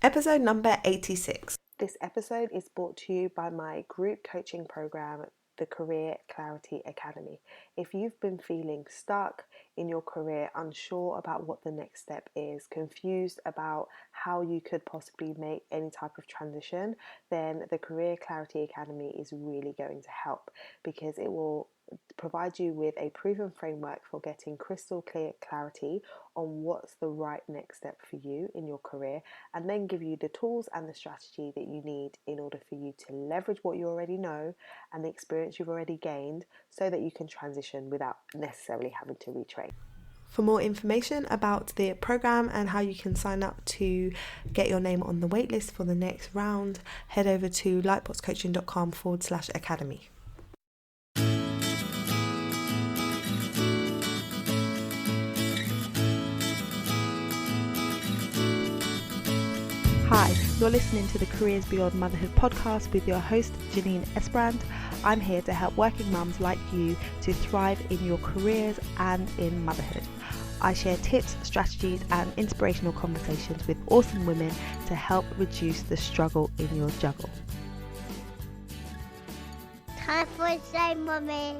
Episode number 86. This episode is brought to you by my group coaching program, the Career Clarity Academy. If you've been feeling stuck in your career, unsure about what the next step is, confused about how you could possibly make any type of transition, then the Career Clarity Academy is really going to help, because it will provide you with a proven framework for getting crystal clear clarity on what's the right next step for you in your career, and then give you the tools and the strategy that you need in order for you to leverage what you already know and the experience you've already gained, so that you can transition without necessarily having to retrain. For more information about the program and how you can sign up to get your name on the waitlist for the next round, head over to lightboxcoaching.com/academy. Hi, you're listening to the Careers Beyond Motherhood podcast with your host, Janine Esbrand. I'm here to help working mums like you to thrive in your careers and in motherhood. I share tips, strategies, and inspirational conversations with awesome women to help reduce the struggle in your juggle. Time for say, Mummy.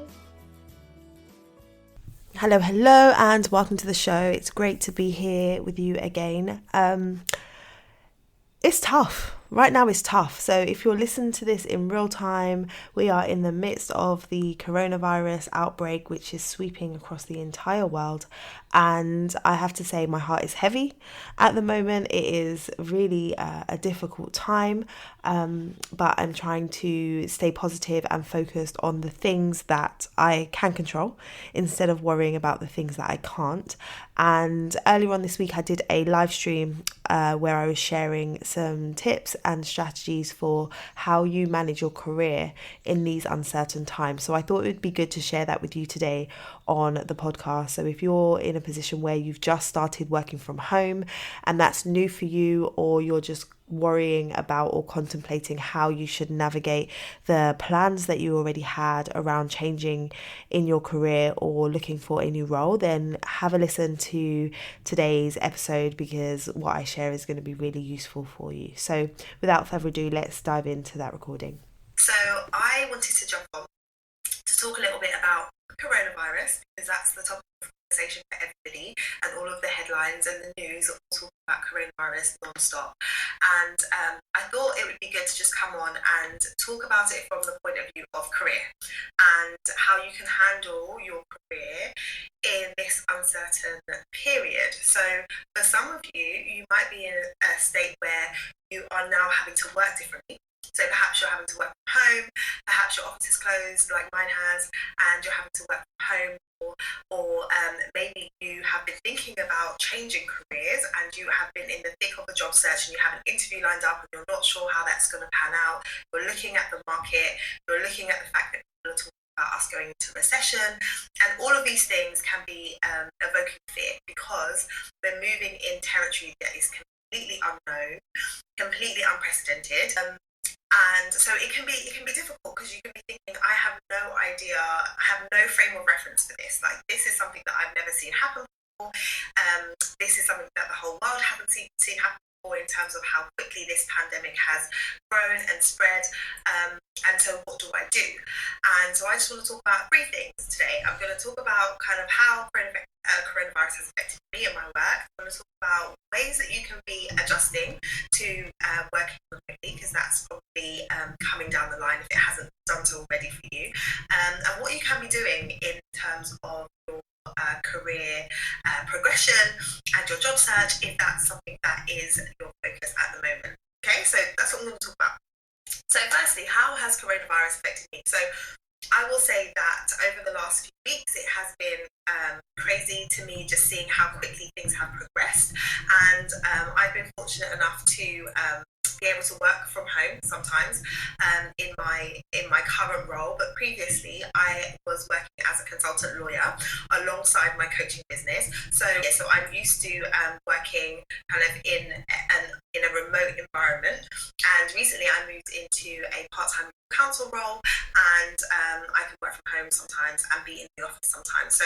Hello, and welcome to the show. It's great to be here with you again. It's tough. Right now it's tough. So if you're listening to this in real time, we are in the midst of the coronavirus outbreak, which is sweeping across the entire world. And I have to say, my heart is heavy at the moment. It is really a difficult time, but I'm trying to stay positive and focused on the things that I can control instead of worrying about the things that I can't. And earlier on this week, I did a live stream where I was sharing some tips and strategies for how you manage your career in these uncertain times. So I thought it would be good to share that with you today on the podcast. So if you're in a position where you've just started working from home and that's new for you, or you're just worrying about or contemplating how you should navigate the plans that you already had around changing in your career or looking for a new role, then have a listen to today's episode, because what I share is going to be really useful for you. So without further ado, let's dive into that recording. So I wanted to jump on to talk a little bit about coronavirus, because that's the topic of conversation for everybody, and all of the headlines and the news are all talking about coronavirus non-stop. And I thought it would be good to just come on and talk about it from the point of view of career and how you can handle your career in this uncertain period. So for some of you, you might be in a state where you are now having to work differently. So perhaps you're having to work from home, perhaps your office is closed like mine has, and you're having to work from home, or maybe you have been thinking about changing careers and you have been in the thick of a job search and you have an interview lined up and you're not sure how that's going to pan out. You're looking at the market, you're looking at the fact that people are talking about us going into recession, and all of these things can be evoking fear, because we're moving in territory that is completely unknown, completely unprecedented. And so it can be difficult, because you can be thinking, I have no idea, I have no frame of reference for this. Like, this is something that I've never seen happen before. This is something that the whole world hasn't seen happen before, in terms of how quickly this pandemic has grown and spread. And so what do I do? And so I just want to talk about three things today. I'm going to talk about kind of how coronavirus has affected me and my work. I'm going to talk about ways that you can be adjusting to working remotely, because that's probably coming down the line if it hasn't done so already for you, and what you can be doing in terms of your career progression and your job search, if that's something that is your focus at the moment. Okay, so that's what I'm going to talk about. So firstly, how has coronavirus affected me? So I will say that over the last few weeks, it has been crazy to me, just seeing how quickly things have progressed. And I've been fortunate enough to be able to work from home sometimes in my current role, but previously I was working as a consultant lawyer alongside my coaching business. So I'm used to working kind of in a remote environment, and recently I moved into a part-time counsel role, and I can work from home sometimes and be in the office sometimes. So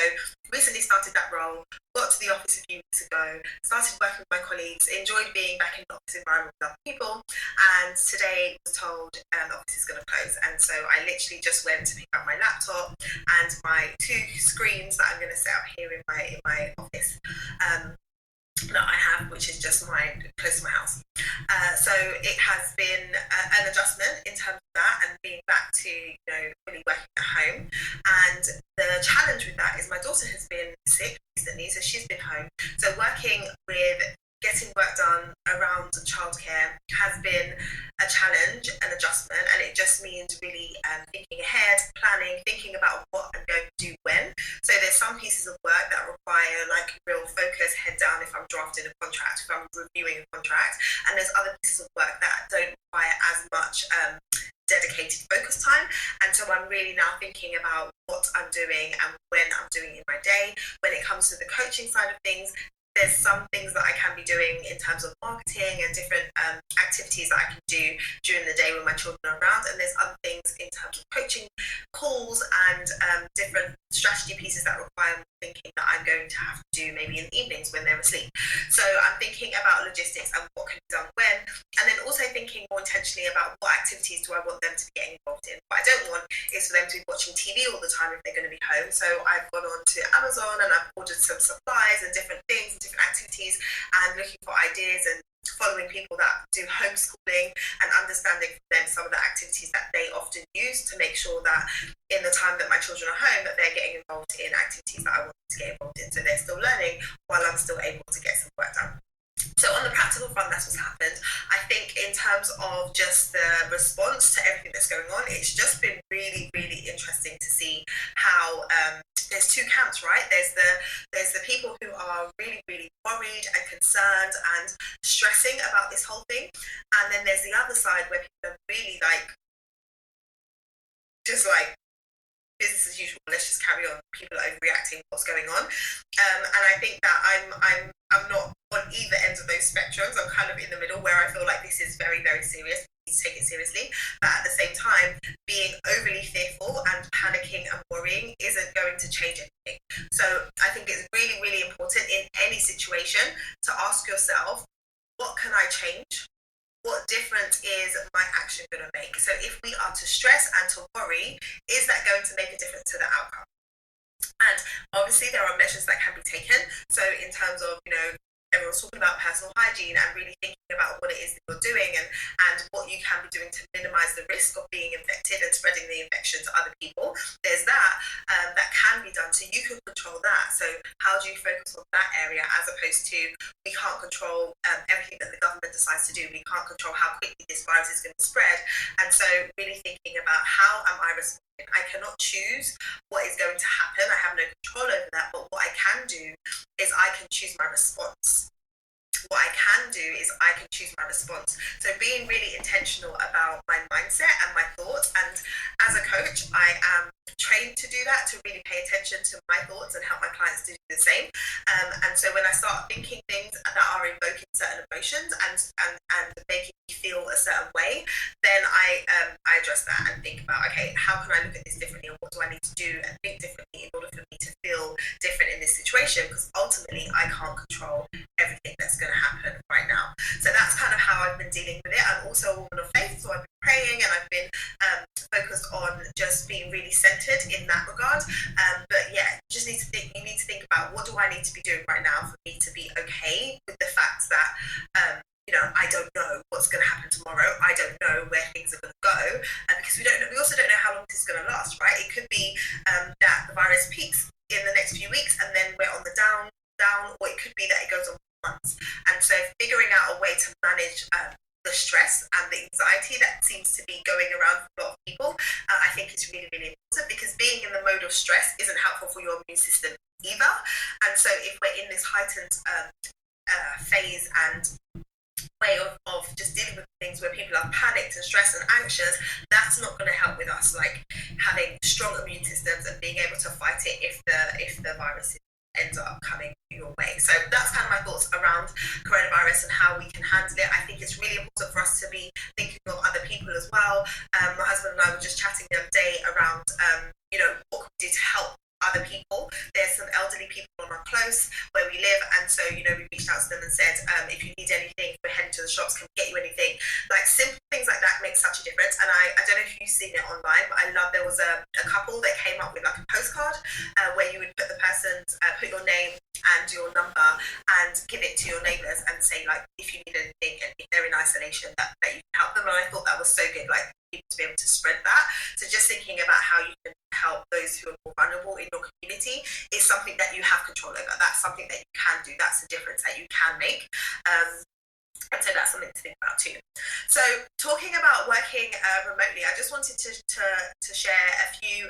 recently started that role, got to the office a few weeks ago, started working with my colleagues, enjoyed being back in the office in environment with other people. And today was told the office is going to close, and so I literally just went to pick up my laptop and my 2 screens that I'm going to set up here in my office. That I have, which is just mine, close to my house. So it has been an adjustment in terms of that, and being back to really working at home. And the challenge with that is my daughter has been sick recently, so she's been home. So working with getting work done around childcare has been a challenge, an adjustment, and it just means really thinking ahead, planning, thinking about what I'm going to do when. So there's some pieces of work that require like real focus, head down if I'm drafting a contract, if I'm reviewing a contract, and there's other pieces of work that don't require as much dedicated focus time. And so I'm really now thinking about what I'm doing and when I'm doing in my day. When it comes to the coaching side of things, there's some things that I can be doing in terms of marketing and different activities that I can do during the day when my children are around, and there's other things in terms of coaching calls and different strategy pieces that require thinking that I'm going to have to do maybe in the evenings when they're asleep. So I'm thinking about logistics and what can be done when, and then also thinking more intentionally about what activities do I want them to be getting involved in. What I don't want is for them to be watching TV all the time if they're going to be home. So I've gone on to Amazon and I've ordered some supplies and different things, different activities, and looking for ideas and following people that do homeschooling and understanding from them some of the activities that they often use to make sure that in the time that my children are home that they're getting involved in activities that I want them to get involved in, so they're still learning while I'm still able to get some work done. So on the practical front, that's what's happened. I think in terms of just the response to everything that's going on, it's just been really, really interesting to see how there's 2 camps, right? There's the people who are really, really worried and concerned and stressing about this whole thing, and then there's the other side where people are really just like business as usual. Let's just carry on. People are overreacting. What's going on? And I think that I'm not on either ends of those spectrums. I'm kind of in the middle where I feel like this is very, very serious. We need to take it seriously, but at the same time, being overly fearful and panicking and worrying isn't going to change anything. So I think it's really, really important in any situation to ask yourself, what can I change? What difference is my action going to make? So if we are to stress and to worry, is that going to make a difference to the outcome? And obviously there are measures that can be taken. So in terms of, everyone's talking about personal hygiene and really thinking about what it is that you're doing and what you can be doing to minimize the risk of being infected and spreading the infection to other people. There's that can be done, so you can control that. So how do you focus on that area as opposed to we can't control everything that the government decides to do. We can't control how quickly this virus is going to spread. And so really thinking about how am I responding? I cannot choose what is going to happen. I have no control over that, but what I can do is I can choose my response. What I can do is I can choose my response. So being really intentional about my mindset and my thoughts, and as a coach I am trained to do that, to really pay attention to my thoughts and help my clients to do the same. And so when I start thinking things that are invoking certain emotions and making me feel a certain way, then I address that and think about, okay, how can I look at this differently, and what do I need to do and think differently in order for me to feel different in this situation, because ultimately I can't control everything that's going to happen right now. So that's kind of how I've been dealing with it. I'm also a woman of faith, so I've been praying and I've been focused on just being really centered in that regard. But yeah, you need to think about, what do I need to be doing right now for me to be okay with the fact that I don't know what's going to happen tomorrow. I don't know where things are going to go, because we don't know. We also don't know how long this is going to last, right? It could be that the virus peaks in the next few weeks and then we're on the down, or it could be that it goes on for months. And so figuring out a way to manage the stress and the anxiety that seems to be going around for a lot of people, I think is really, really important, because being in the mode of stress isn't helpful for your immune system either. And so if we're in this heightened phase and way of just dealing with things where people are panicked and stressed and anxious, that's not going to help with us having strong immune systems and being able to fight it if the virus ends up coming your way. So that's kind of my thoughts around coronavirus and how we can handle it. I think it's really important for us to be thinking of other people as well. My husband and I were just chatting the other day around what can we do to help other people. There's some elderly people on our close where we live, and so we reached out to them and said, if you need anything, we're heading to the shops, can we get get you anything. Like simple things like that make such a difference. And I don't know if you've seen it online, but I love, there was a couple that came up with like a postcard where you would put the person's, put your name and your number and give it to your neighbours and say like if you need anything and if they're in isolation that you can help them. And I thought that was so good, like people to be able to spread that. So just thinking about how you can help those who are more vulnerable in your community is something that you have control over. That's something that you can do. That's a difference that you can make. And so that's something to think about too. So talking about working remotely, I just wanted to share a few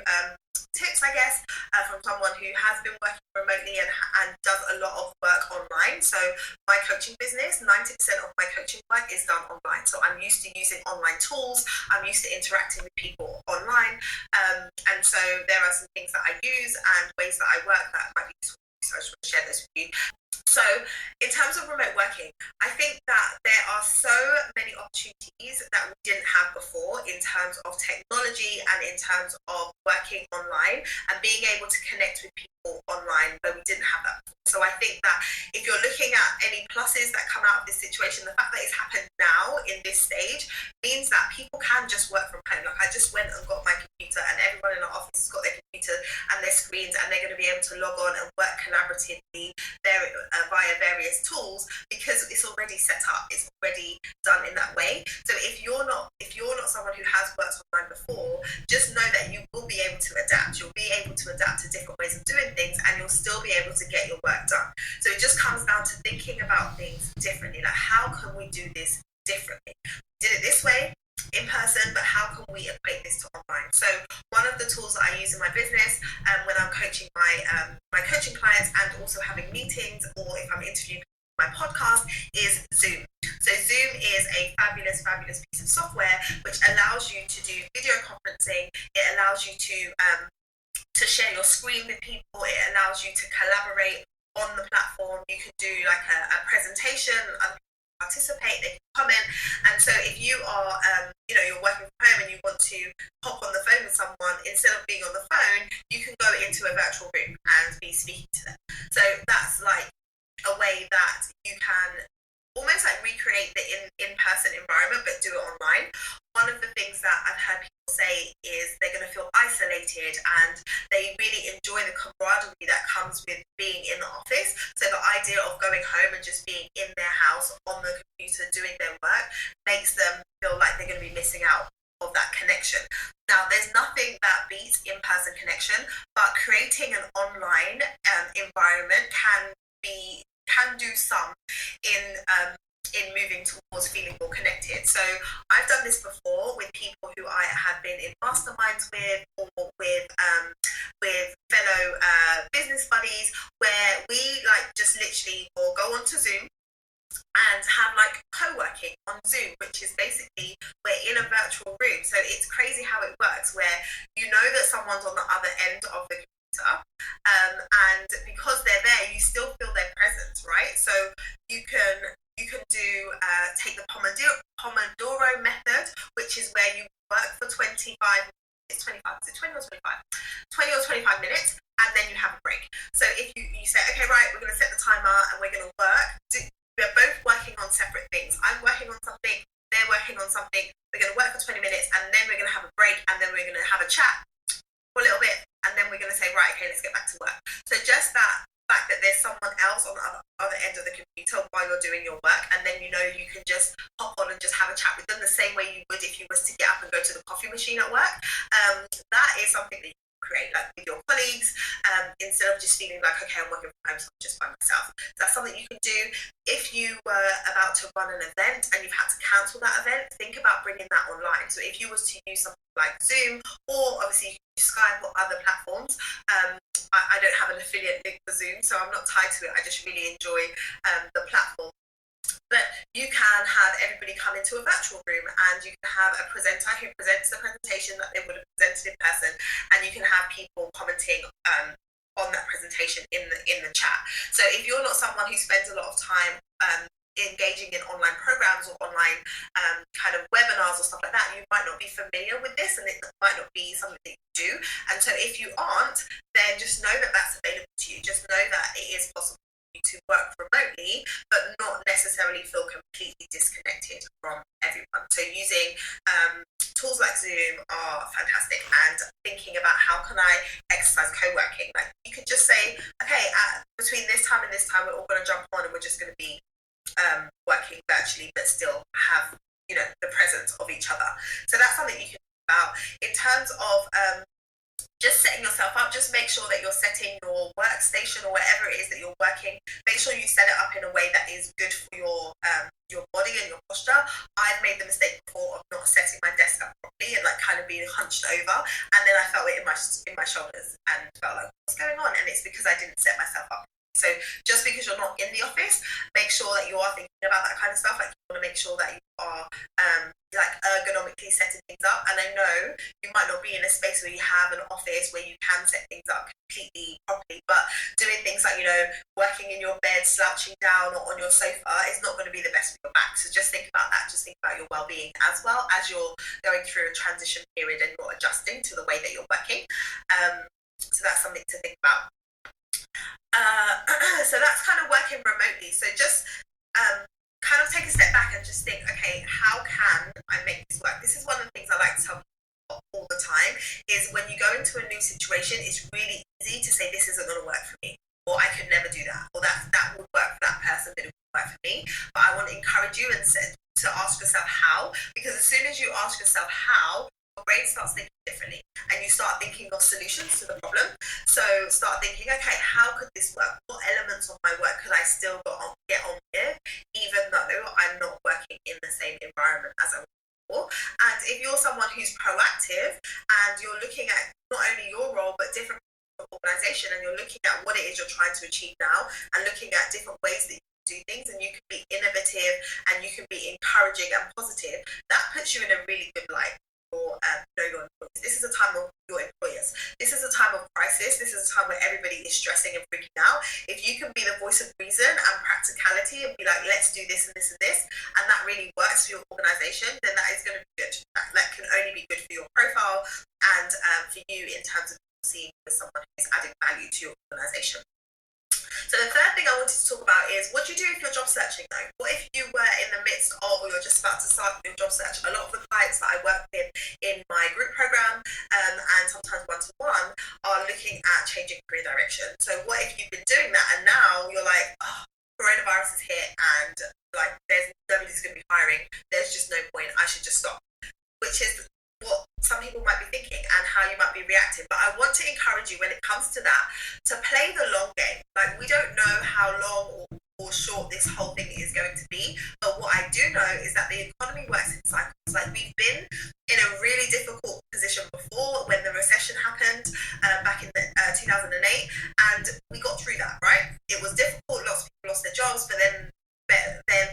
tips, I guess, from someone who has been working remotely and does a lot of work online. So my coaching business, 90% of my coaching work is done online. So I'm used to using online tools. I'm used to interacting with people online. And so there are some things that I use and ways that I work that might be useful. So I just want to share this with you. So in terms of remote working, I think that there are so many opportunities that we didn't have before in terms of technology and in terms of working online and being able to connect with people online where we didn't have that before. So I think that if you're looking at any pluses that come out of this situation, the fact that it's happened now in this stage means that people can just work from home. Like I just went and got my computer and everyone in our office has got their computer and their screens and they're going to be able to log on and work collaboratively via various tools because it's already set up, it's already done in that way. So if you're not someone who has worked online before, just know that you will be able to adapt. You'll be able to adapt to different ways of doing things and you'll still be able to get your work done. So it just comes down to thinking about things differently. Like how can we do this differently? We did it this way in person, but how can we equate this to online? So one of the tools that I use in my business when I'm coaching my coaching clients and also having meetings or if I'm interviewing my podcast is Zoom. So Zoom is a fabulous piece of software which allows you to do video conferencing. It allows you to share your screen with people. It allows you to collaborate on the platform. You can do like a presentation, other people participate, they can comment. And so if you are you're working from home and you want to hop on the phone with someone, instead of being on the phone, you can go into a virtual room and be speaking to them. So that's like a way that you can almost like recreate the in-person environment but do it online. One of the things that I've heard people say is they're going to feel isolated and they really enjoy the camaraderie that comes with being in the office. So the idea of going home and just being in their house on the computer doing their work makes them feel like they're going to be missing out of that connection. Now, there's nothing that beats in-person connection, but creating an online environment can do some in moving towards feeling more connected. So I've done this before with people who I have been in masterminds with or with fellow business buddies where we like just literally will go onto Zoom and have like co-working on Zoom, which is basically we're in a virtual room. So it's crazy how it works where you know that someone's on the other end of the computer and because they're there you still feel their presence, right? So you can do take the Pomodoro method, which is where you work for 20 or 25 minutes and then you have a break. So if you say, okay, right, we're going to set the timer and we're going to work, we're both working on separate things. I'm working on something, they're working on something, we're going to work for 20 minutes and then we're going to have a break and then we're going to have a chat for a little bit and then we're going to say, right, okay, let's get back to work. So just that fact that there's someone else on the other end of the computer while you're doing your work and then you can just hop on and just have a chat with them the same way you would if you was to get up and go to the coffee machine at work. That is something that you can create like with your colleagues instead of just feeling like, okay, I'm working from home so I'm just by myself. That's something you can do. If you were about to run an event and you've had to cancel that event, think about bringing that online. So if you was to use something like Zoom or obviously you can use Skype or other platforms, I don't have an affiliate link for Zoom, so I'm not tied to it. I just really enjoy the platform. But you can have everybody come into a virtual room and you can have a presenter who presents the presentation that they would have presented in person and you can have people commenting on that presentation in the chat. So if you're not someone who spends a lot of time engaging in online programs or online kind of webinars or stuff like that, you might not be familiar with this and it might not be something that you do. And so if you aren't, then just know that that's available to you. Just know that it is possible you to work remotely, but not necessarily feel completely disconnected from everyone. So using tools like Zoom are fantastic, and thinking about how can I exercise co-working. Like you could just say, okay, between this time and this time, we're all going to jump on and we're just going to be working virtually, but still have, you know, the presence of each other. So that's something you can think about. In terms of just setting yourself up, just make sure that you're setting your workstation or whatever it is that you're working, make sure you set it up in a way that is good for your body and your posture. I've made the mistake before of not setting my desk up properly and like kind of being hunched over, and then I felt it in my shoulders and felt like, what's going on? And it's because I didn't set myself up. So just because you're not in the office, make sure that you are thinking about that kind of stuff. Like you want to make sure that you are like ergonomically setting things up. And I know you might not be in a space where you have an office where you can set things up completely properly, but doing things like, you know, working in your bed, slouching down or on your sofa is not going to be the best for your back. So just think about that. Just think about your well-being as well as you're going through a transition period and you're adjusting to the way that you're working. So that's something to think about. So that's kind of working remotely. So just kind of take a step back and just think, okay, how can I make this work? This is one of the things I like to tell people all the time, is when you go into a new situation, it's really easy to say, this isn't going to work for me, or I could never do that, or that would work for that person, but it wouldn't work for me. But I want to encourage you and to ask yourself how, because as soon as you ask yourself how, your brain starts thinking differently and you start thinking of solutions to the problem. So start thinking, okay, how could this work? What elements of my work could I still get on with, even though I'm not working in the same environment as I was before? And if you're someone who's proactive and you're looking at not only your role but different organization, and you're looking at what it is you're trying to achieve now and looking at different ways that you do things, and you can be innovative and you can be encouraging and positive, that puts you in a really good light. Your employees. This is a time of your employers. This is a time of crisis. This is a time where everybody is stressing and freaking out. If you can be the voice of reason and practicality and be like, let's do this and this and this, and that really works for your organization, then that is going to be good. That can only be good for your profile and for you in terms of seeing as someone who's adding value to your organization. So the third thing I wanted to talk about is, what do you do if you're job searching though? What if you were in the midst of, or you're just about to start your job search? A lot of the clients that I work with in my group program and sometimes one-to-one are looking at changing career direction. So what if you've been doing that and now you're like, oh, coronavirus is here and like nobody's going to be hiring. There's just no point. I should just stop. Which is what some people might be thinking and how you might be reacting. But I want to encourage you when it comes to that to play the long game. Like, we don't know how long or short this whole thing is going to be, but what I do know is that the economy works in cycles. Like, we've been in a really difficult position before when the recession happened back in 2008, and we got through that, right? It was difficult, lots of people lost their jobs, but then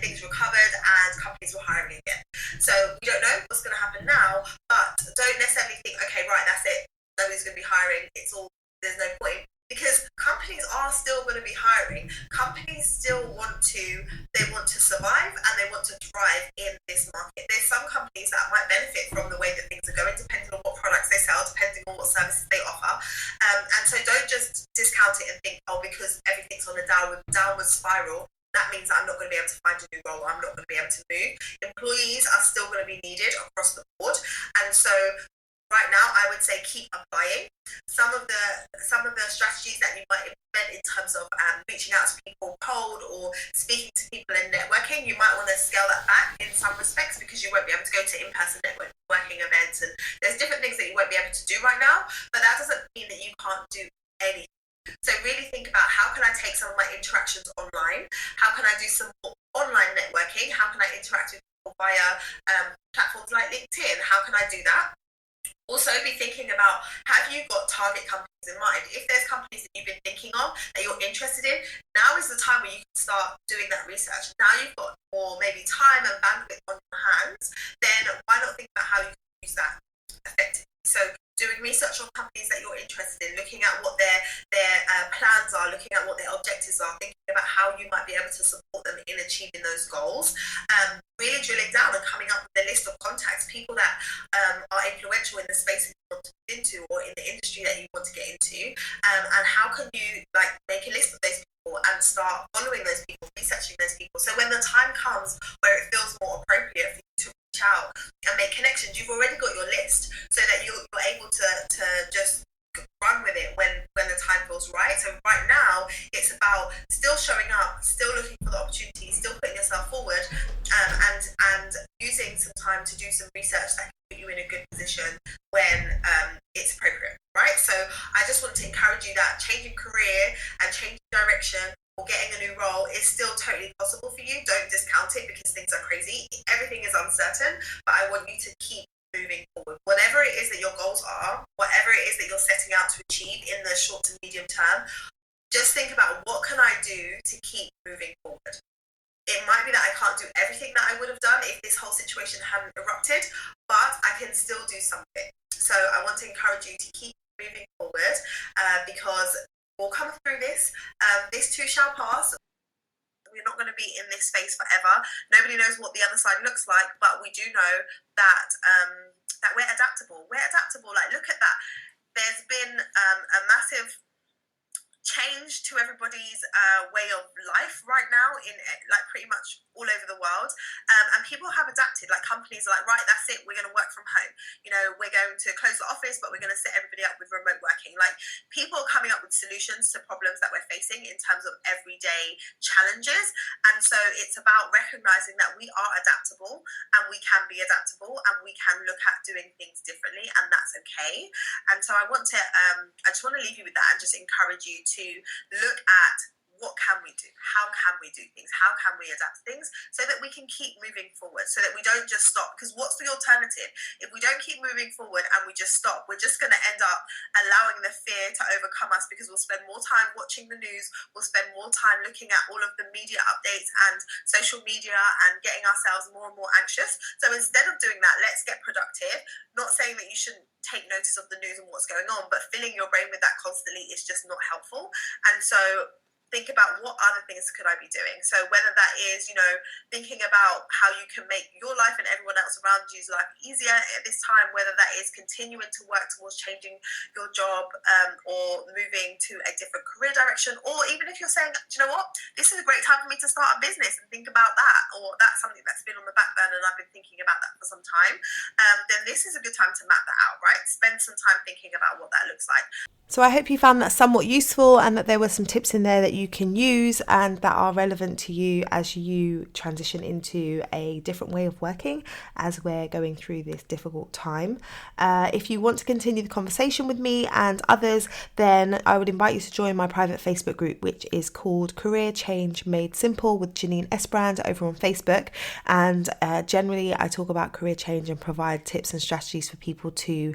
things recovered and companies were hiring again. So we don't know what's going to happen now, but don't necessarily think, okay, right, that's it, nobody's going to be hiring, there's no point, because companies are still going to be hiring. Companies still want to survive and they want to thrive in this market. There's some companies that might benefit from the way that things are going, depending on what products they sell, depending on what services they offer. And so don't just discount it and think, oh, because everything's on a downward spiral, that means I'm not going to be able to find a new role, I'm not going to be able to move. Employees are still going to be needed across the board. And so right now, I would say keep applying. Some of the strategies that you might implement in terms of reaching out to people cold or speaking to people and networking, you might want to scale that back in some respects, because you won't be able to go to in-person networking events, and there's different things that you won't be able to do right now, but that doesn't mean that you can't do anything. So really think about, how can I take some of my interactions online? How can I do some more online networking? How can I interact with people via platforms like LinkedIn? How can I do that? Also be thinking about, have you got target companies in mind? If there's companies that you've been thinking of that you're interested in, now is the time where you can start doing that research. Now you've got more maybe time and bandwidth on your hands, then why not think about how you can use that effectively? So doing research on companies that you're interested in, looking at what their plans are, looking at what their objectives are, thinking about how you might be able to support them in achieving those goals, really drilling down and coming up with a list of contacts, people that are influential in the space that you want to get into or in the industry that you want to get into, and how can you like make a list of those people people and start following those people, researching those people. So when the time comes where it feels more appropriate for you to reach out and make connections, you've already got your list so that you're able to just run with it when the time feels right. So right now it's about still showing up, still looking for the opportunities, still putting yourself forward, and using some time to do some research that can put you in a good position when it's appropriate, right? So I just want to encourage you that changing career and changing direction or getting a new role is still totally possible for you. Don't discount it because things are crazy. Everything is uncertain, but I want you to keep moving forward. Whatever it is that your goals are, whatever it is that you're setting out to achieve in the short to medium term, just think about what can I do to keep moving forward. It might be that I can't do everything that I would have done if this whole situation hadn't erupted, but I can still do something. So I want to encourage you to keep moving forward because we'll come through this. This too shall pass. We're not going to be in this space forever. Nobody knows what the other side looks like, but we do know that that we're adaptable. We're adaptable. Like, look at that. There's been a massive change to everybody's way of life right now in like pretty much all over the world, and people have adapted. Like, companies are like, right, that's it, we're going to work from home, you know, we're going to close the office, but we're going to set everybody up with remote working. Like, people are coming up with solutions to problems that we're facing in terms of everyday challenges. And so it's about recognizing that we are adaptable and we can be adaptable and we can look at doing things differently, and that's okay. And so I just want to leave you with that and just encourage you to look at what can we do? How can we do things? How can we adapt things so that we can keep moving forward, so that we don't just stop? Because what's the alternative? If we don't keep moving forward and we just stop, we're just going to end up allowing the fear to overcome us, because we'll spend more time watching the news, we'll spend more time looking at all of the media updates and social media and getting ourselves more and more anxious. So instead of doing that, let's get productive. Not saying that you shouldn't take notice of the news and what's going on, but filling your brain with that constantly is just not helpful. And so think about what other things could I be doing. So whether that is, you know, thinking about how you can make your life and everyone else around you's life easier at this time, whether that is continuing to work towards changing your job or moving to a different career direction, or even if you're saying, do you know what, this is a great time for me to start a business and think about that, or that's something that's been on the back burner and I've been thinking about that for some time, then this is a good time to map that out, right? Spend some time thinking about what that looks like. So I hope you found that somewhat useful and that there were some tips in there that you can use and that are relevant to you as you transition into a different way of working as we're going through this difficult time. If you want to continue the conversation with me and others, then I would invite you to join my private Facebook group, which is called Career Change Made Simple with Janine Esbrand over on Facebook. And generally I talk about career change and provide tips and strategies for people to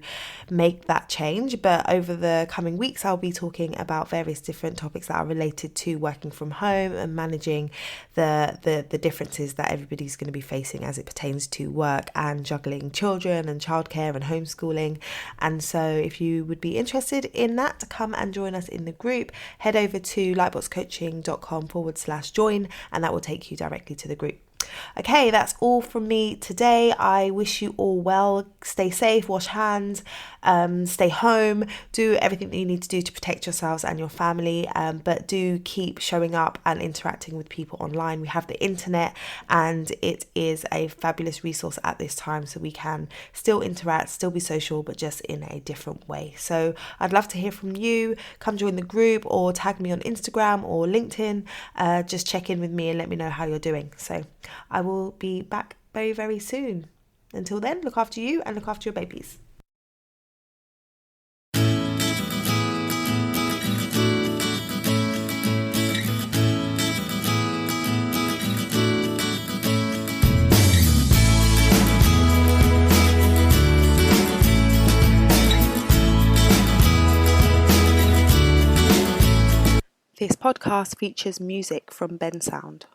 make that change. But over the coming weeks, I'll be talking about various different topics that are related to working from home and managing the differences that everybody's going to be facing as it pertains to work and juggling children and childcare and homeschooling. And so if you would be interested in that, come and join us in the group. Head over to lightboxcoaching.com/join and that will take you directly to the group. Okay, that's all from me today. I wish you all well. Stay safe, wash hands, stay home, do everything that you need to do to protect yourselves and your family, but do keep showing up and interacting with people online. We have the internet and it is a fabulous resource at this time, so we can still interact, still be social, but just in a different way. So I'd love to hear from you. Come join the group or tag me on Instagram or LinkedIn. Just check in with me and let me know how you're doing. So I will be back very, very soon. Until then, look after you and look after your babies. This podcast features music from Ben Sound.